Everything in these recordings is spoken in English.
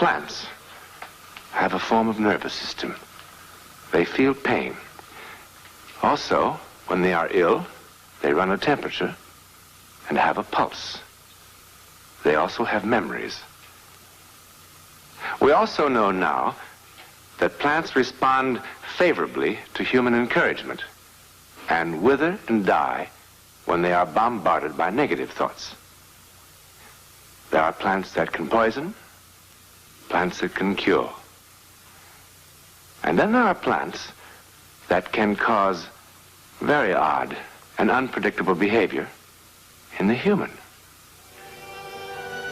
Plants have a form of nervous system. They feel pain. Also, when they are ill, they run a temperature and have a pulse. They also have memories. We also know now that plants respond favorably to human encouragement and wither and die when they are bombarded by negative thoughts. There are plants that can poison, plants that can cure. And then there are plants that can cause very odd and unpredictable behavior in the human.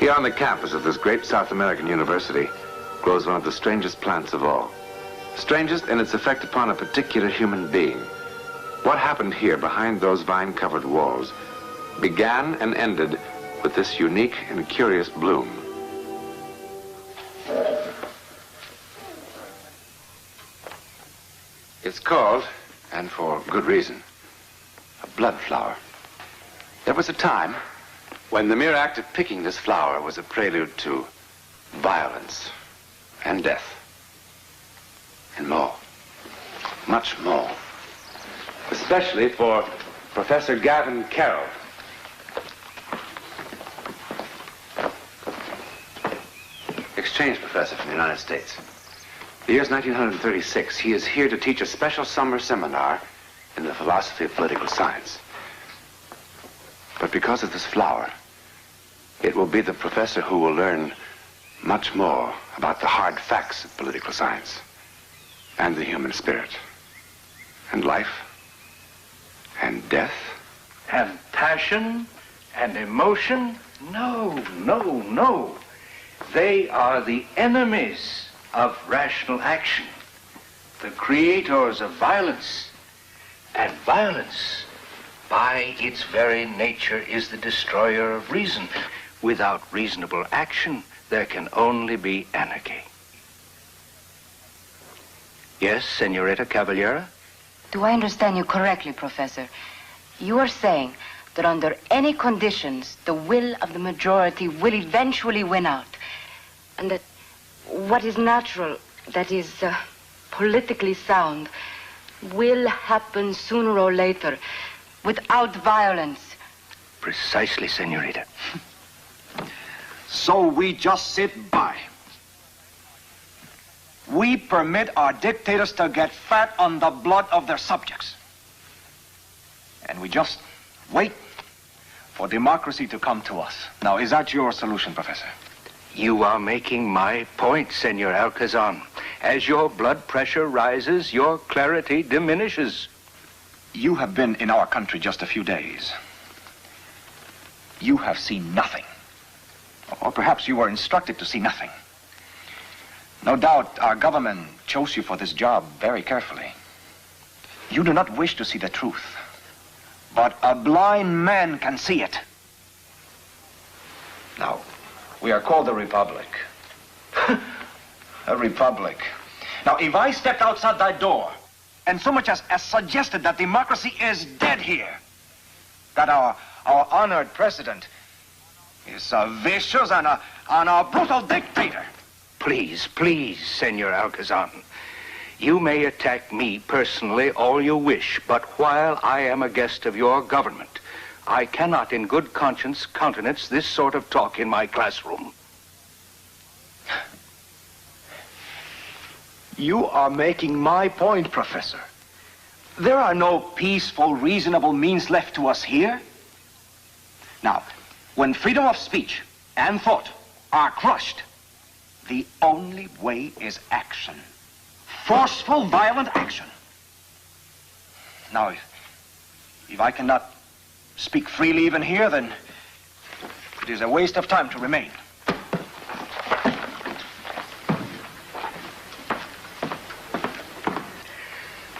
Here on the campus of this great South American university grows one of the strangest plants of all. Strangest in its effect upon a particular human being. What happened here behind those vine-covered walls began and ended with this unique and curious bloom. It's called, and for good reason, a blood flower. There was a time when the mere act of picking this flower was a prelude to violence and death and more, much more. Especially for Professor Gavin Carroll. Exchange professor from the United States. The year's 1936. He is here to teach a special summer seminar in the philosophy of political science. But because of this flower, it will be the professor who will learn much more about the hard facts of political science and the human spirit and life and death. And passion and emotion? No, no, no. They are the enemies of rational action, the creators of violence. And violence, by its very nature, is the destroyer of reason. Without reasonable action, there can only be anarchy. Yes, Senorita Caballera? Do I understand you correctly, Professor? You are saying that under any conditions, the will of the majority will eventually win out. And that what is natural, that is politically sound, will happen sooner or later without violence. Precisely, Senorita. So we just sit by. We permit our dictators to get fat on the blood of their subjects. And we just wait for democracy to come to us. Now, is that your solution, Professor? You are making my point, Senor Alcazan. As your blood pressure rises, your clarity diminishes. You have been in our country just a few days. You have seen nothing. Or perhaps you were instructed to see nothing. No doubt our government chose you for this job very carefully. You do not wish to see the truth, but a blind man can see it. Now, we are called a republic. A republic. Now, if I stepped outside that door and so much as suggested that democracy is dead here, that our honored president is vicious and a brutal dictator. Please, please, Senor Alcazan. You may attack me personally all you wish, but while I am a guest of your government, I cannot in good conscience countenance this sort of talk in my classroom. You are making my point, Professor. There are no peaceful, reasonable means left to us here. Now, when freedom of speech and thought are crushed, the only way is action. Forceful, violent action. Now, if I cannot speak freely even here, then it is a waste of time to remain.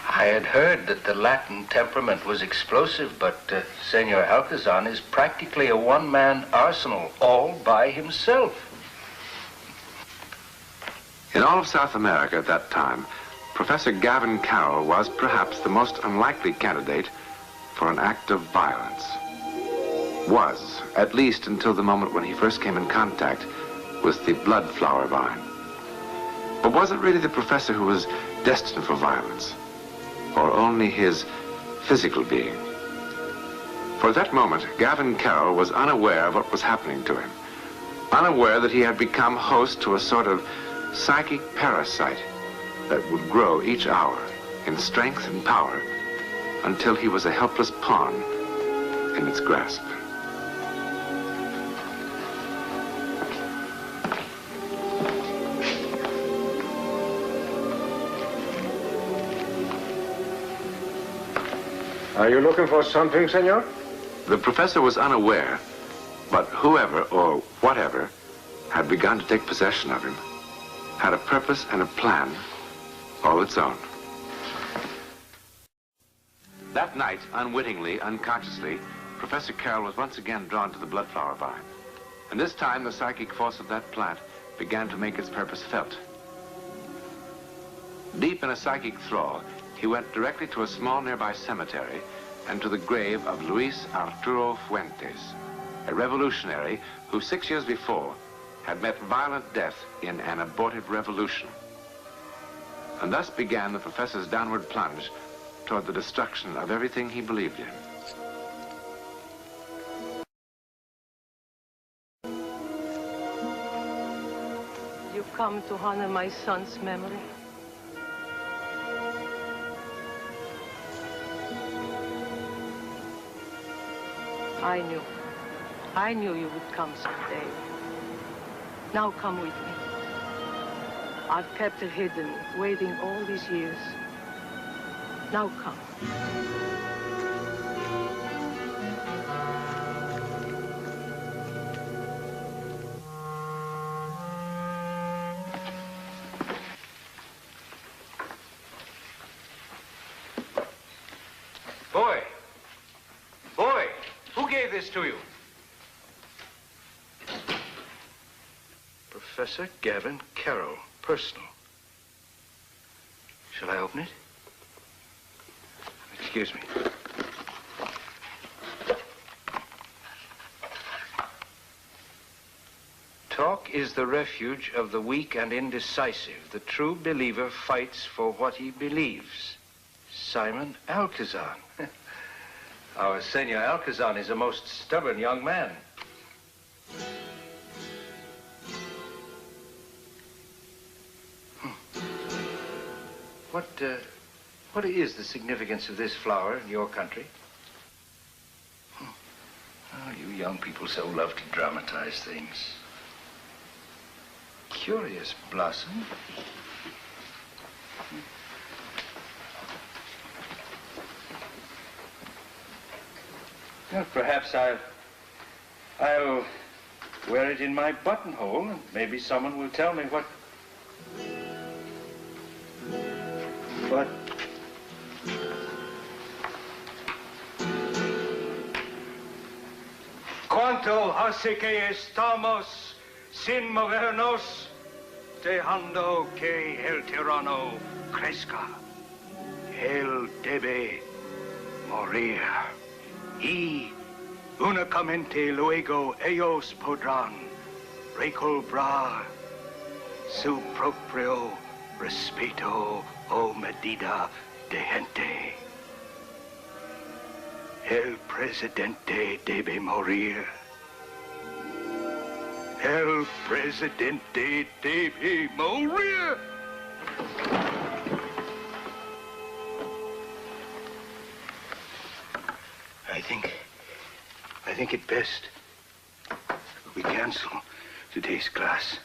I had heard that the Latin temperament was explosive, but Senor Alcazan is practically a one-man arsenal, all by himself. In all of South America at that time, Professor Gavin Carroll was perhaps the most unlikely candidate for an act of violence. Was, at least until the moment when he first came in contact with the blood flower vine. Or was it really the professor who was destined for violence? Or only his physical being? For at that moment, Gavin Carroll was unaware of what was happening to him. Unaware that he had become host to a sort of psychic parasite that would grow each hour in strength and power until he was a helpless pawn in its grasp. Are you looking for something, senor? The professor was unaware, but whoever or whatever had begun to take possession of him had a purpose and a plan all its own. That night, unwittingly, unconsciously, Professor Carroll was once again drawn to the bloodflower vine. And this time, the psychic force of that plant began to make its purpose felt. Deep in a psychic thrall, he went directly to a small nearby cemetery and to the grave of Luis Arturo Fuentes, a revolutionary who 6 years before had met violent death in an abortive revolution. And thus began the professor's downward plunge toward the destruction of everything he believed in. You come to honor my son's memory? I knew you would come someday. Now come with me. I've kept it hidden, waiting all these years. Now come. Boy, who gave this to you? Professor Gavin Carroll, personal. Shall I open it? Excuse me. Talk is the refuge of the weak and indecisive. The true believer fights for what he believes. Simon Alcazan. Our Senor Alcazan is a most stubborn young man. What is the significance of this flower in your country? Oh, you young people so love to dramatize things. Curious blossom. Well, perhaps I'll wear it in my buttonhole, and maybe someone will tell me what. ¿Cuánto hace que estamos sin movernos, dejando que el tirano crezca? Él debe morir. Y únicamente luego ellos podrán recobrar su propio respeto o medida de gente. El presidente debe morir. El presidente debe morir. I think it best we cancel today's class.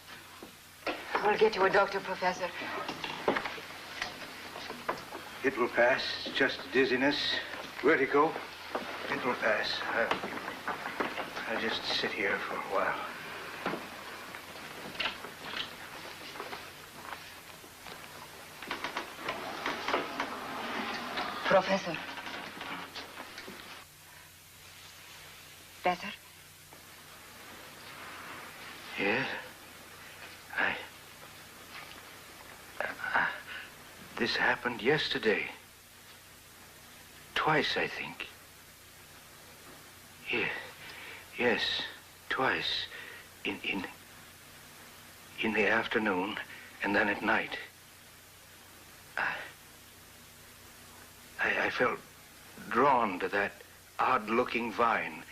We'll get you a doctor, Professor. It will pass. It's just dizziness, vertigo. It will pass. I'll just sit here for a while. Professor. Better? Yes? This happened yesterday. Twice, I think. Yes, twice. In the afternoon And then at night, I felt drawn to that odd-looking vine.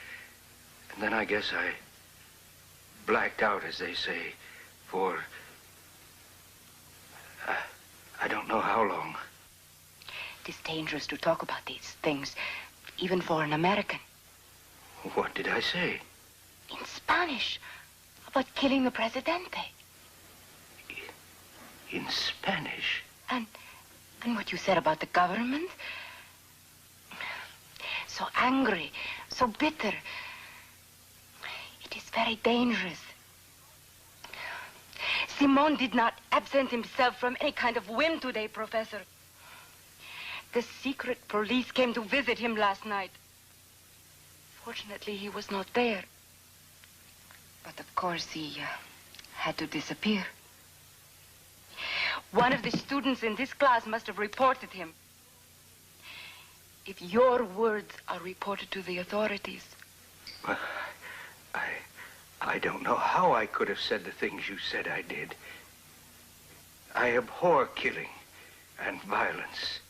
And then I guess I blacked out, as they say, for I don't know how long. It is dangerous to talk about these things, even for an American. What did I say? In Spanish, about killing the Presidente. In Spanish? And what you said about the government? So angry, so bitter. It is very dangerous. Simon did not absent himself from any kind of whim today, Professor. The secret police came to visit him last night. Fortunately, he was not there. But of course, he had to disappear. One of the students in this class must have reported him. If your words are reported to the authorities... Well, I don't know how I could have said the things you said I did. I abhor killing and violence.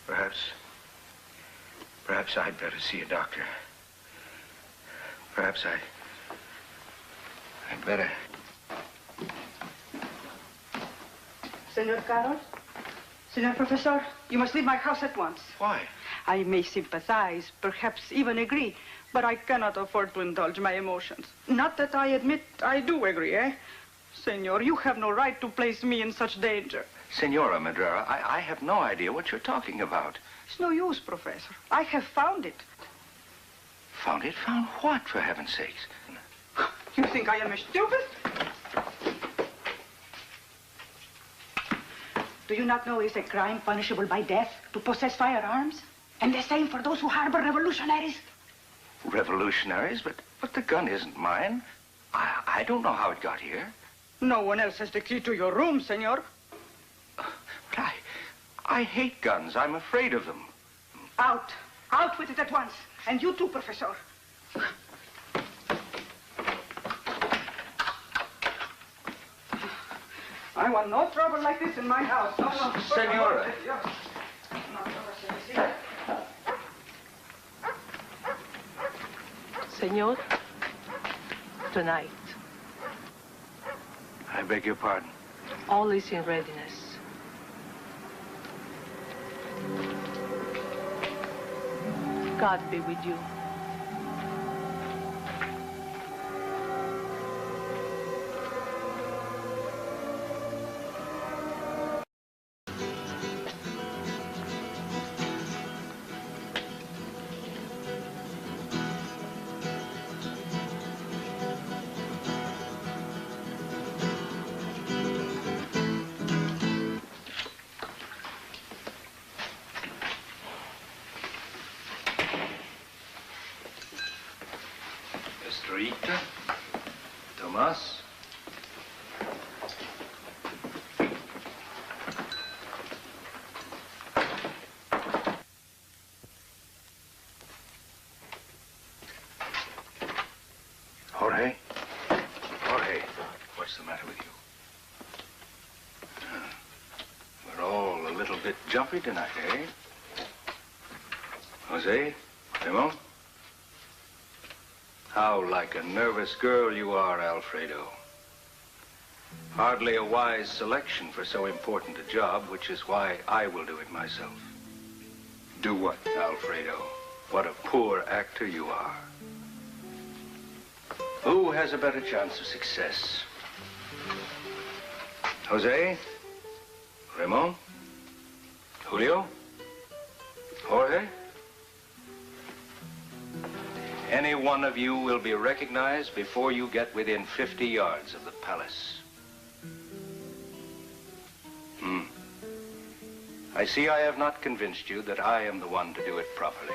Perhaps I'd better see a doctor. Perhaps I'd better. Senor Carroll? Senor Professor, you must leave my house at once. Why? I may sympathize, perhaps even agree, but I cannot afford to indulge my emotions. Not that I admit I do agree, eh? Senor, you have no right to place me in such danger. Senora Madrera, I have no idea what you're talking about. It's no use, Professor. I have found it. Found it? Found what, for heaven's sakes? You think I am stupid? Do you not know it's a crime punishable by death to possess firearms? And the same for those who harbor revolutionaries? Revolutionaries? But the gun isn't mine. I don't know how it got here. No one else has the key to your room, senor. But I hate guns. I'm afraid of them. Out. Out with it at once. And you too, Professor. I want no trouble like this in my house. No, Senora. Senor, tonight, I beg your pardon. all is in readiness. God be with you. Rita, Tomas. Jorge? Jorge, what's the matter with you? We're all a little bit jumpy tonight, eh? Jose? Ramon? How like a nervous girl you are, Alfredo. Hardly a wise selection for so important a job, which is why I will do it myself. Do what? Alfredo, what a poor actor you are. Who has a better chance of success? Jose? Ramon? Julio? Jorge? Any one of you will be recognized before you get within 50 yards of the palace. I see I have not convinced you that I am the one to do it properly.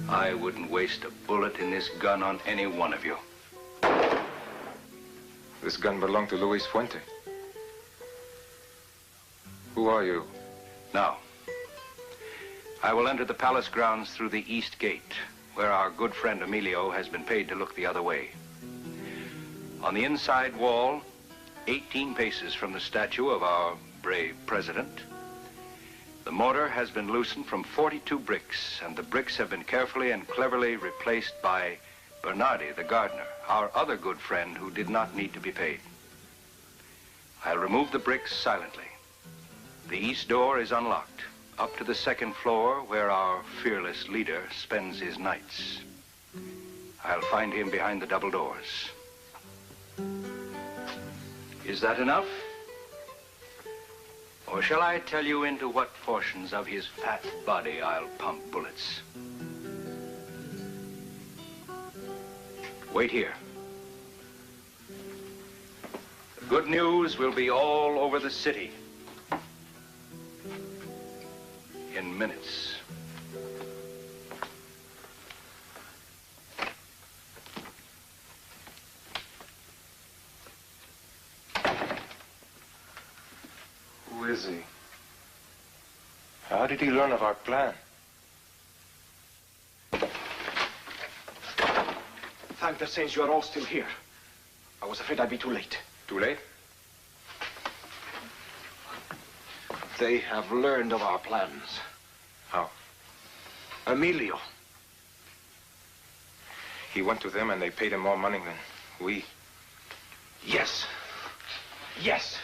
I wouldn't waste a bullet in this gun on any one of you. This gun belonged to Luis Fuente. Who are you? Now, I will enter the palace grounds through the east gate, where our good friend Emilio has been paid to look the other way. On the inside wall, 18 paces from the statue of our brave president, the mortar has been loosened from 42 bricks, and the bricks have been carefully and cleverly replaced by Bernardi, the gardener, our other good friend who did not need to be paid. I'll remove the bricks silently. The east door is unlocked, up to the second floor where our fearless leader spends his nights. I'll find him behind the double doors. Is that enough? Or shall I tell you into what portions of his fat body I'll pump bullets? Wait here. The good news will be all over the city in minutes. Who is he? How did he learn of our plan? Thank the saints you are all still here. I was afraid I'd be too late. Too late? They have learned of our plans. How? Emilio. He went to them and they paid him more money than we. Yes. Yes.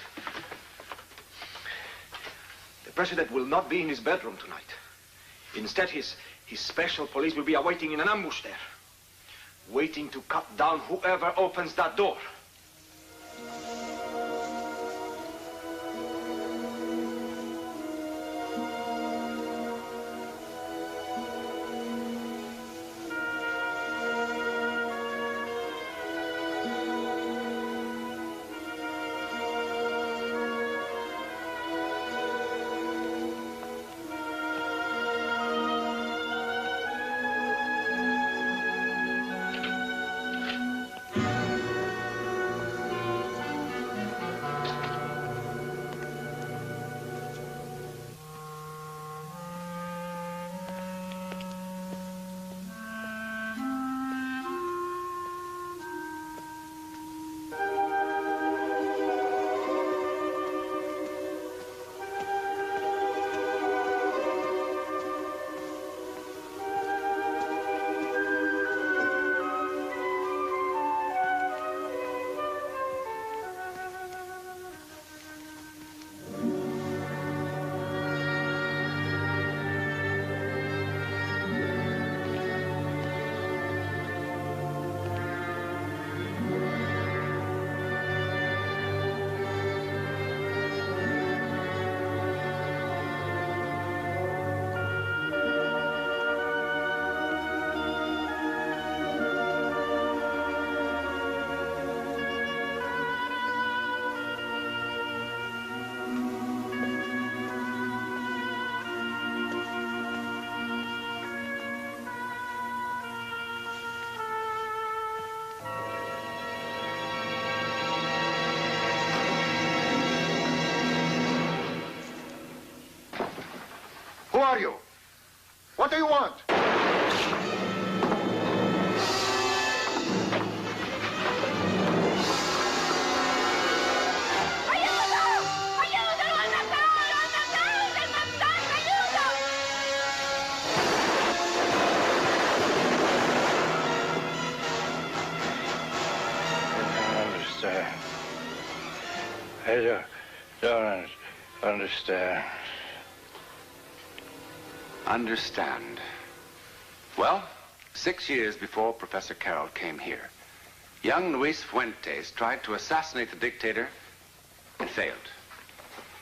The president will not be in his bedroom tonight. Instead, his special police will be awaiting in an ambush there, waiting to cut down whoever opens that door. Who are you? What do you want? I don't understand. Understand. Well, 6 years before Professor Carroll came here, young Luis Fuentes tried to assassinate the dictator and failed.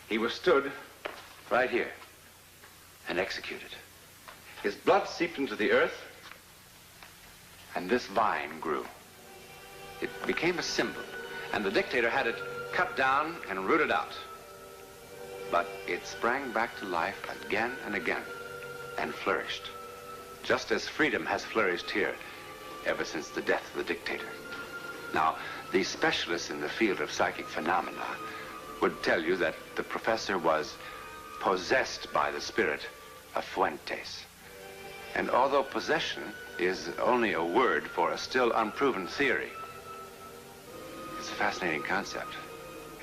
He was stood right here and executed. His blood seeped into the earth, and this vine grew. It became a symbol, and the dictator had it cut down and rooted out. But it sprang back to life again and again and flourished, just as freedom has flourished here ever since the death of the dictator. Now, these specialists in the field of psychic phenomena would tell you that the professor was possessed by the spirit a fuentes. And although possession is only a word for a still unproven theory, it's a fascinating concept,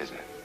isn't it?